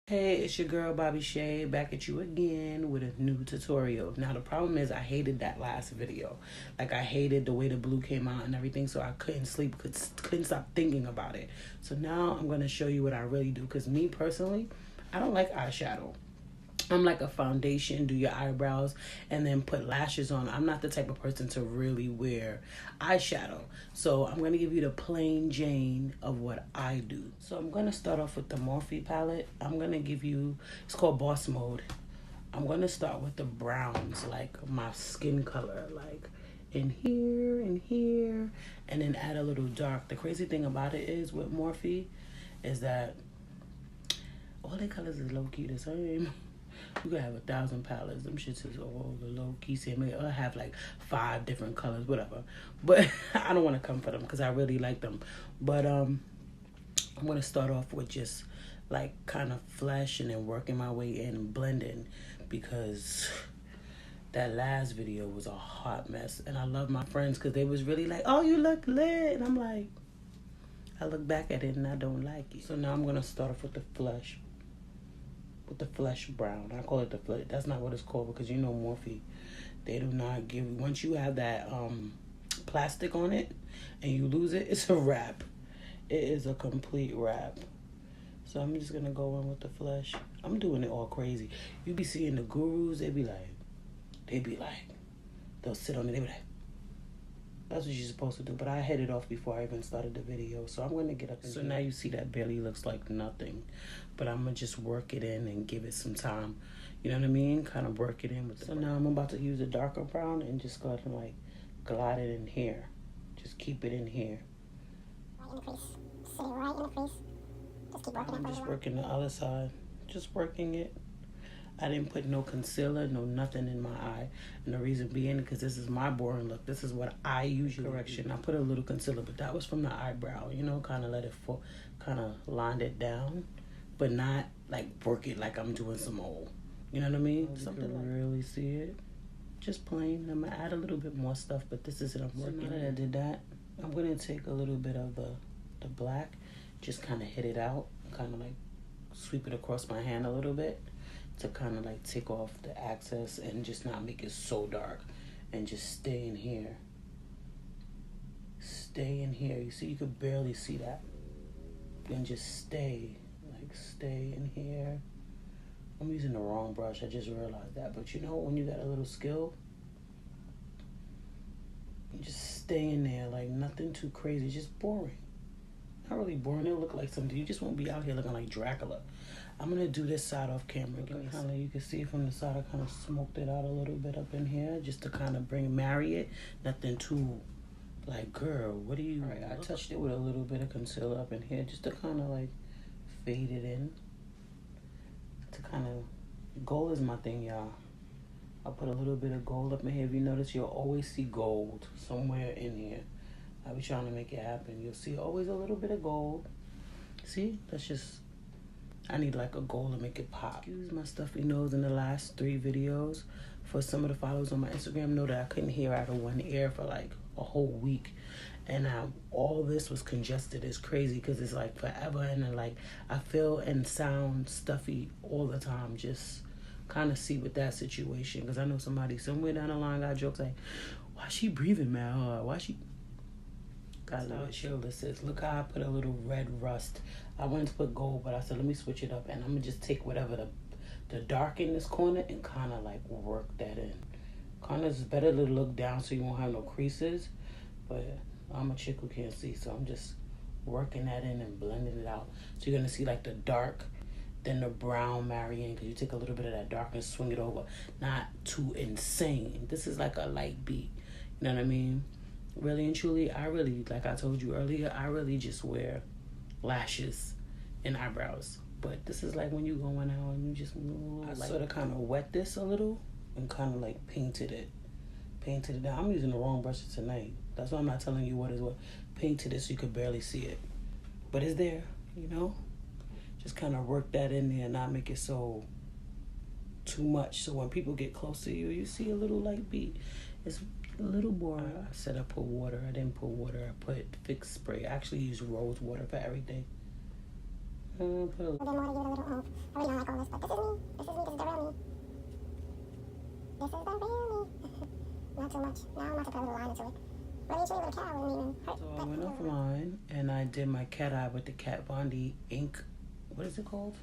Hey, it's your girl Bobby Shay back at you again with a new tutorial. Now the problem is I hated that last video. Like I hated the way the blue came out and everything, so I couldn't sleep, couldn't stop thinking about it. So now I'm going to show you what I really do, because me personally, I don't like eyeshadow. I'm like a foundation, do your eyebrows, and then put lashes on. I'm not the type of person to really wear eyeshadow. So I'm going to give you the plain Jane of what I do. So I'm going to start off with the Morphe palette. I'm going to give you, it's called Boss Mode. I'm going to start with the browns, like my skin color, like in here, and then add a little dark. The crazy thing about it is with Morphe is that all their colors is low-key the same. You could have 1,000 palettes. Them shits is all the low key same. I'll have like 5 different colors, whatever. But I don't want to come for them because I really like them. But I'm gonna start off with just like kind of flesh and then working my way in and blending, because that last video was a hot mess. And I love my friends because they was really like, "Oh, you look lit," and I'm like, I look back at it and I don't like it. So now I'm gonna start off with the flesh. With the flesh brown. I call it the flesh. That's not what it's called, because you know Morphe, they do not give you, once you have that plastic on it and you lose it, it's a wrap. It is a complete wrap. So I'm just gonna go in with the flesh. I'm doing it all crazy. You be seeing the gurus, they be like, they'll sit on it, they be like, that's what you're supposed to do. But I hit it off before I even started the video. So I'm going to get up. So now you see that barely looks like nothing. But I'm going to just work it in and give it some time. You know what I mean? Kind of work it in with it. So now I'm about to use a darker brown and just go ahead and like glide it in here. Just keep it in here. Right in the crease. Sit it right in the crease. Just keep working it. I'm just working the other side. Just working it. I didn't put no concealer, no nothing in my eye. And the reason being, because this is my boring look. This is what I usually correction. I put a little concealer, but that was from the eyebrow. You know, kind of let it fall, kind of lined it down, but not like work it like I'm doing some old. You know what I mean? Something like really see it. Just plain. I'm going to add a little bit more stuff, but this is it. I'm working. So now that I did that, I'm going to take a little bit of the black, just kind of hit it out, kind of like sweep it across my hand a little bit, to kind of like take off the excess and just not make it so dark, and just stay in here. Stay in here. You see, you could barely see that. And just stay in here. I'm using the wrong brush. I just realized that. But you know, when you got a little skill, you just stay in there, like nothing too crazy, just boring. Not really boring. It'll look like something. You just won't be out here looking like Dracula. I'm going to do this side off camera. You can see from the side, I kind of smoked it out a little bit up in here, just to kind of marry it. Nothing too, like, girl, what do you... All right, I touched it with a little bit of concealer up in here, just to kind of, like, fade it in. To kind of... Gold is my thing, y'all. I'll put a little bit of gold up in here. If you notice, you'll always see gold somewhere in here. I'll be trying to make it happen. You'll see always a little bit of gold. See? That's just... I need like a gold to make it pop. Excuse my stuffy nose in the last 3 videos. For some of the followers on my Instagram know that I couldn't hear out of one ear for like a whole week. And all this was congested. It's crazy because it's like forever. And then like I feel and sound stuffy all the time. Just kind of see with that situation. Because I know somebody somewhere down the line got jokes like, why she breathing mad hard? Why she... That's how chill this is. Look how I put a little red rust. I wanted to put gold, but I said, let me switch it up. And I'm going to just take whatever the dark in this corner and kind of like work that in. Kind of is better to look down so you won't have no creases. But I'm a chick who can't see, so I'm just working that in and blending it out. So you're going to see like the dark, then the brown marrying, because you take a little bit of that dark and swing it over. Not too insane. This is like a light beat. You know what I mean? Really and truly, I really, like I told you earlier, I really just wear lashes and eyebrows. But this is like when you going out and you just I sort of kind of wet this a little and kind of like painted it down. I'm using the wrong brush tonight. That's why I'm not telling you what is what. Painted it so you could barely see it. But it's there, you know? Just kind of work that in there and not make it so too much. So when people get close to you, you see a little light beat. It's a little boring. I said I put water. I didn't put water. I put fix spray. I actually use rose water for everything. Put a little. I really don't like too much. Now I'm about to put a little line into it. But usually with a cat, I wouldn't even hurt. So I went offline and I did my cat eye with the Kat Von D ink. What is it called?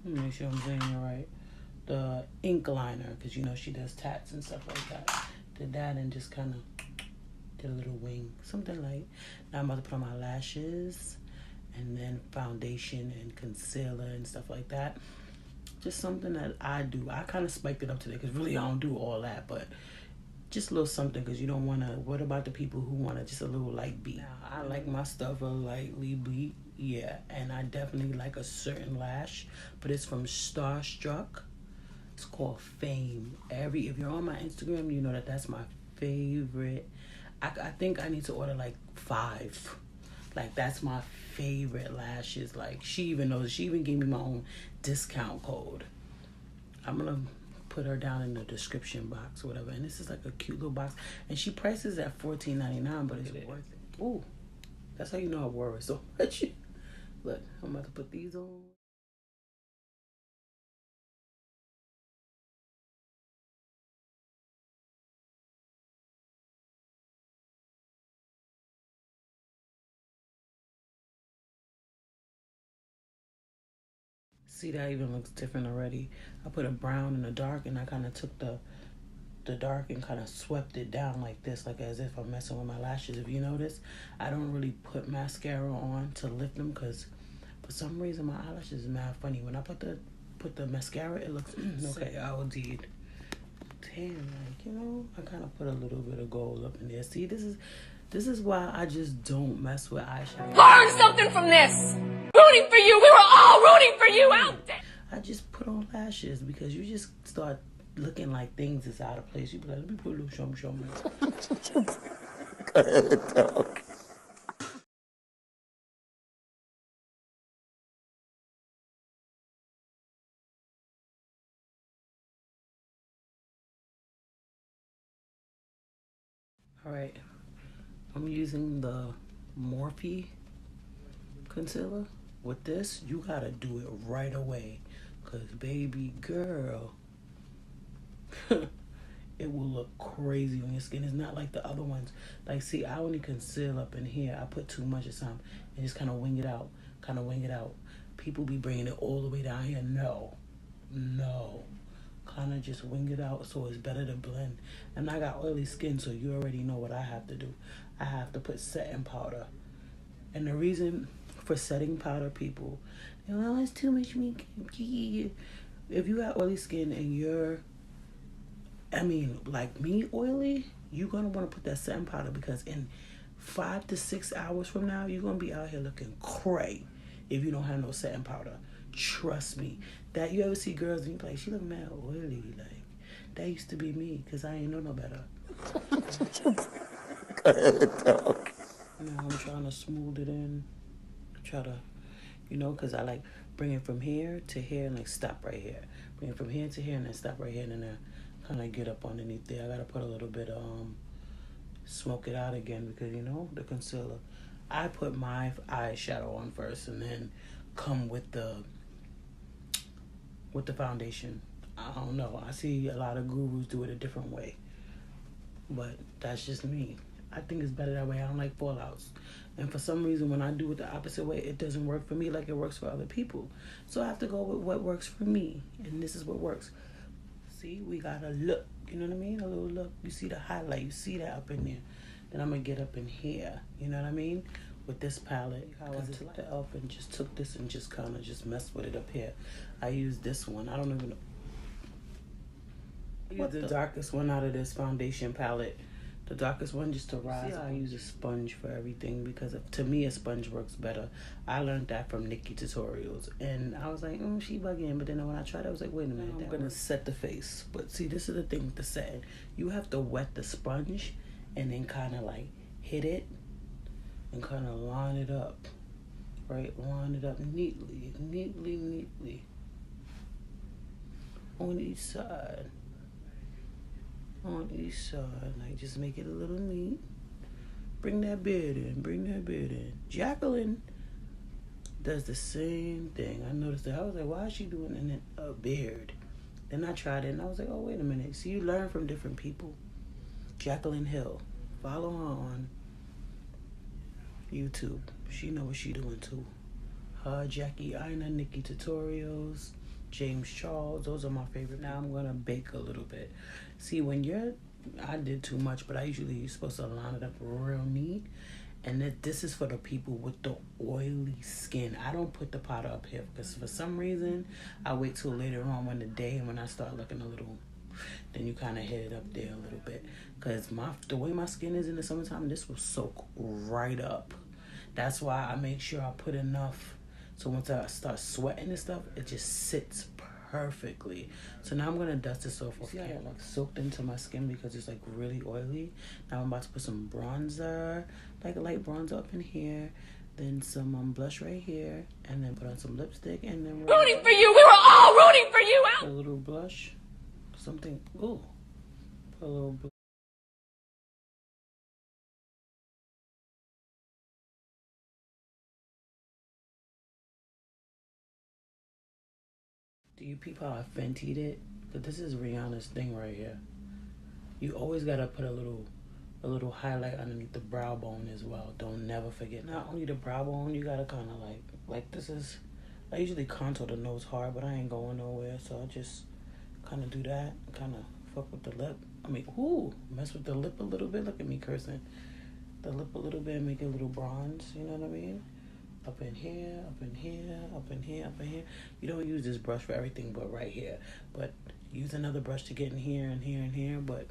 Let me make sure I'm saying it right. The ink liner, because you know she does tats and stuff like that. Did that and just kind of did a little wing, something light. Now I'm about to put on my lashes and then foundation and concealer and stuff like that. Just something that I do. I kind of spiked it up today because really I don't do all that, but just a little something because you don't want to. What about the people who want to just a little light beat? Now, I like my stuff a lightly beat, yeah, and I definitely like a certain lash, but it's from Starstruck. It's called Fame. If you're on my Instagram, you know that's my favorite. I think I need to order like 5. Like that's my favorite lashes. Like she even knows. She even gave me my own discount code. I'm gonna put her down in the description box or whatever. And this is like a cute little box. And she prices at $14.99, but it's worth it. Ooh, that's how you know I worry so much. Look, I'm about to put these on. See, that even looks different already. I put a brown and a dark, and I kind of took the dark and kind of swept it down like this, like as if I'm messing with my lashes. If you notice, I don't really put mascara on to lift them because for some reason my eyelashes is mad funny. When I put the mascara, it looks okay. I did. Damn, like I kind of put a little bit of gold up in there. See, this is why I just don't mess with eyeshadow. Learn something from this. Rooting for you. We were all rooting for you out there. I just put on lashes because you just start looking like things is out of place. You be like, let me put a little show me. Go ahead, dog. All right, I'm using the Morphe concealer. With this, you gotta do it right away, cause baby girl, it will look crazy on your skin. It's not like the other ones. Like, see, I only conceal up in here. I put too much of some and just kind of wing it out. People be bringing it all the way down here. No. Kind of just wing it out so it's better to blend. And I got oily skin, so you already know what I have to do. I have to put setting powder. And the reason for setting powder, people, oh, it's too much makeup. If you got oily skin and like me, oily, you're going to want to put that setting powder because in 5 to 6 hours from now, you're going to be out here looking cray if you don't have no setting powder. Trust me. That you ever see girls and you like, she look mad oily. Like, that used to be me because I ain't know no better. Go ahead, dog. Now I'm trying to smooth it in. Try to, because I like bring it from here to here and like stop right here. Bring it from here to here and then stop right here and then kind of get up underneath there. I gotta put a little bit smoke it out again because the concealer. I put my eyeshadow on first and then come with the foundation. I don't know. I see a lot of gurus do it a different way, but that's just me. I think it's better that way. I don't like fallouts. And for some reason, when I do it the opposite way, it doesn't work for me like it works for other people. So I have to go with what works for me. And this is what works. See, we got a look. You know what I mean? A little look. You see the highlight. You see that up in there. Then I'm going to get up in here. You know what I mean? With this palette. I took the e.l.f. and just took this and just kind of just messed with it up here. I used this one. I don't even know. I used the darkest one out of this foundation palette. The darkest one just to rise. I use a sponge for everything because to me a sponge works better. I learned that from Nikki Tutorials and I was like, she bugging. But then when I tried it, I was like, wait a minute, I'm gonna set the face. But see, this is the thing with the setting. You have to wet the sponge and then kind of like hit it and kind of line it up, right? Line it up neatly on each side. On each side, like just make it a little neat. Bring that beard in. Jacqueline does the same thing. I noticed that. I was like, why is she doing a beard? Then I tried it and I was like, oh, wait a minute. See, you learn from different people. Jacqueline Hill. Follow her on YouTube. She know what she doing too. Her, Jackie Ina, Nikki Tutorials, James Charles. Those are my favorite. Now I'm gonna bake a little bit. See, I did too much, but you're supposed to line it up real neat. And this is for the people with the oily skin. I don't put the powder up here because for some reason I wait till later on in the day, and when I start looking a little, then you kind of hit it up there a little bit. Because the way my skin is in the summertime, this will soak right up. That's why I make sure I put enough. So once I start sweating and stuff, it just sits perfectly. So now I'm going to dust this off. See how it like soaked into my skin because it's like really oily. Now I'm about to put some bronzer, like a light bronzer up in here. Then some blush right here. And then put on some lipstick. And then Rooting for you. We were all rooting for you. A little blush. Something. Ooh. Put a little blush. Do you peep how I Fenty'd it? But this is Rihanna's thing right here. You always gotta put a little highlight underneath the brow bone as well. Don't never forget. Not only the brow bone, you gotta kind of like this is. I usually contour the nose hard, but I ain't going nowhere, so I just kind of do that. Kind of fuck with the lip. Mess with the lip a little bit. Look at me cursing. The lip a little bit, make it a little bronze. You know what I mean? Up in here, up in here, up in here, up in here. You don't use this brush for everything but right here. But use another brush to get in here and here and here. But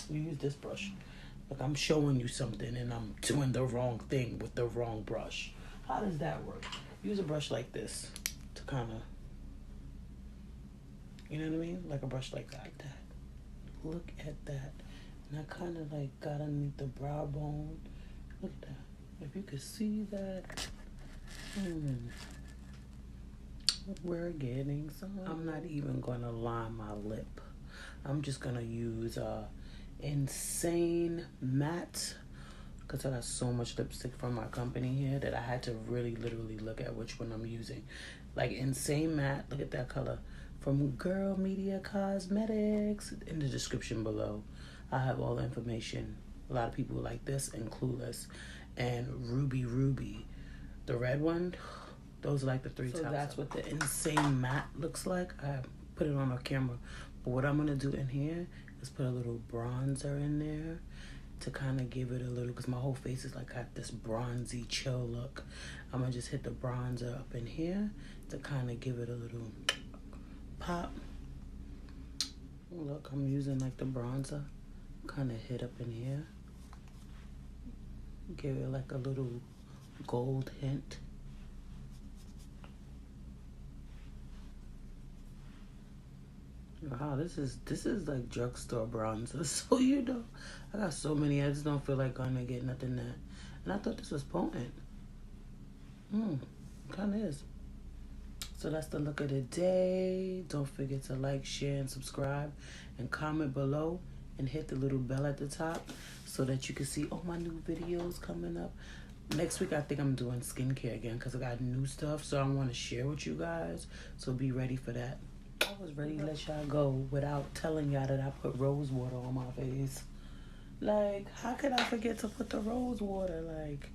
you use this brush. Look, I'm showing you something and I'm doing the wrong thing with the wrong brush. How does that work? Use a brush like this to kind of, you know what I mean? Like a brush like that. Look at that. And I kind of like got underneath the brow bone. Look at that. If you could see that. We're getting some. I'm not even going to line my lip. I'm just going to use Insane Matte. Because I got so much lipstick from my company here that I had to really literally look at which one I'm using. Like Insane Matte. Look at that color. From GirlMediaCosmetics. In the description below, I have all the information. A lot of people like this and Clueless. And Ruby. The red one, those are like the three tops. So that's what the Insane Matte looks like. I put it on a camera. But what I'm going to do in here is put a little bronzer in there to kind of give it a little, because my whole face is like got this bronzy chill look. I'm going to just hit the bronzer up in here to kind of give it a little pop. Look, I'm using like the bronzer. Kind of hit up in here. Give it like a little gold hint. Wow, this is like drugstore bronzer. So you know, I got so many. I just don't feel like gonna get nothing that. And I thought this was potent. Kind of is. So that's the look of the day. Don't forget to like, share, and subscribe, and comment below, and hit the little bell at the top so that you can see all my new videos coming up. Next week, I think I'm doing skincare again because I got new stuff, so I want to share with you guys. So be ready for that. I was ready to let y'all go without telling y'all that I put rose water on my face. Like, how could I forget to put the rose water? Like,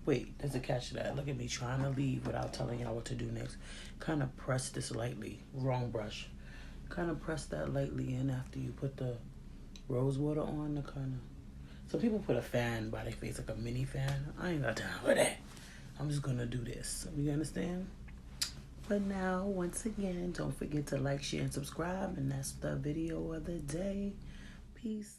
wait, there's a catch to that. Look at me trying to leave without telling y'all what to do next. Kind of press this lightly. Wrong brush. Kind of press that lightly in after you put the rose water on to kind of. Some people put a fan by their face, like a mini fan. I ain't got time for that. I'm just going to do this. You understand? But now, once again, don't forget to like, share, and subscribe. And that's the video of the day. Peace.